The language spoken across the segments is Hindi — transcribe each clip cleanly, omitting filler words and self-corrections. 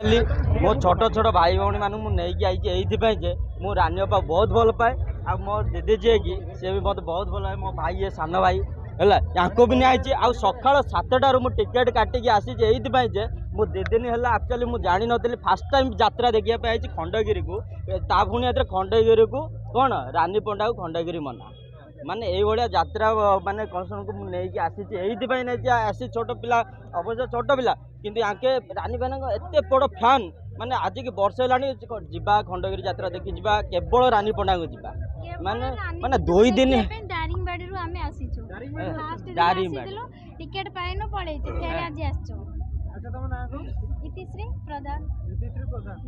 एक्चुअली मो छोट छोट भाई भौणी मानू नहीं आई जे मु रानी बापा बहुत भल पाए आ मो दीदी जी की सी भी मत बहुत भल पाए मो भाई ये सान भाई है या भी नहीं आई आ सका 7टार मुझे टिकेट काटिकी आसी जे मु 2 दिन है एक्चुअली मुझे जानी नी फास्ट टाइम यात्रा देखा आई खंडगिरी को ता पुणी खंडगिरी को कौन रानी पंडा को खंडगिरी मना माने ये यात्रा माने कौन को नहीं आसी आसी छोट पिला अवश्य छोट पिला किंतु आके रानी बहन एत बड़ फैन माने आज की वर्ष है जीवा खंडगिरी यात्रा देखी जीवा केवल रानी पंडा को जीवा माने माने 2 दिन दारिंगबाड़ी रु आमे आसीचो दारिंगबाड़ी टिकट पाइनो पळे फेर आज आछो। अच्छा तम ना को इतिश्री प्रधान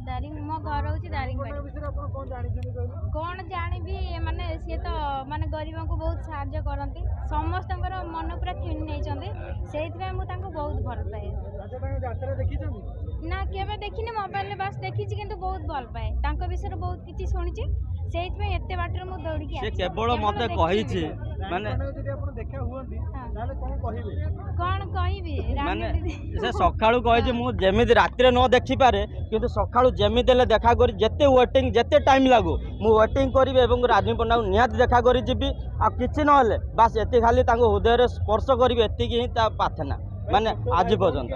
दारिंग मो घर होची दारिंगबाड़ी विषय अपन कोन जानि छथि कहले कोन जानिबी माने से तो माने गरीबों को बहुत सहायता करंती समस्तकर मन पूरा किन नै छथि सेइतबे मु तांको बहुत भल पाए। अच्छा तांको यात्रा देखि छथि ना केबे देखिनी मोबाइल बस देखी किंतु बहुत भल पाए तांको विषय बहुत किछि सुनिछि सेइतबे एते बाटर मु दौड़ी के से केवल मते कहि छी माने जदि अपन देखा हुअंती ताले कोन कहिबे कोन कहिबी माने से सखाळू कहि जे मु जेमिति रात्रि न देखि पारे किंतु सखाळू जेमिति ले देखा करी जते वेटिंग जते टाइम लागो मु वेटिंग करिवे एवं रानी पंडा निहात देखा करी जीबी आ किछि न होले बस एते खाली तांको हृदय रे स्पर्श करिवे एति की ता पाथना माने आज पर्यंत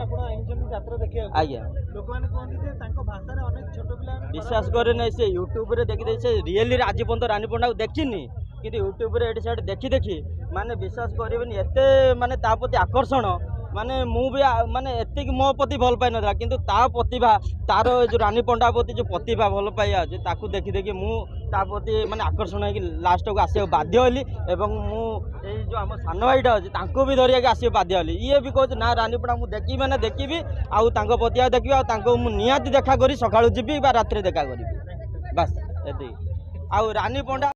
आज्ञा लोक माने कहंती जे तांको भाषा रे अनेक छोट पिला विश्वास करे नहीं से यूट्यूब रे देखि से रियली आज पर्यंत रानी पंडा को देखिनी कि यूट्यूब रे एटी साइड देखी माने विश्वास करेनि एते माने ता प्रति आकर्षण माने मु भी माने एतिक मो प्रति भल पाई नथला किंतु ता प्रतिभा तार जो रानी पंडा प्रति जो प्रतिभा भल पाई आज ताकू देखी मु ता प्रति माने आकर्षण है कि लास्ट को आसे बाध्य होली एवं मु ए जो हम सान भाईटा अछि तांको भी धरिया के आसे बाध्य होली ये भी कहछ ना रानी पंडा मु देखी माने देखिबी आउ तांको प्रति आ देखिबी आ तांको मु नियात देखा करी सकाळू जीबी बा रात्रि देखा करी बस एति आउ रानी पंडा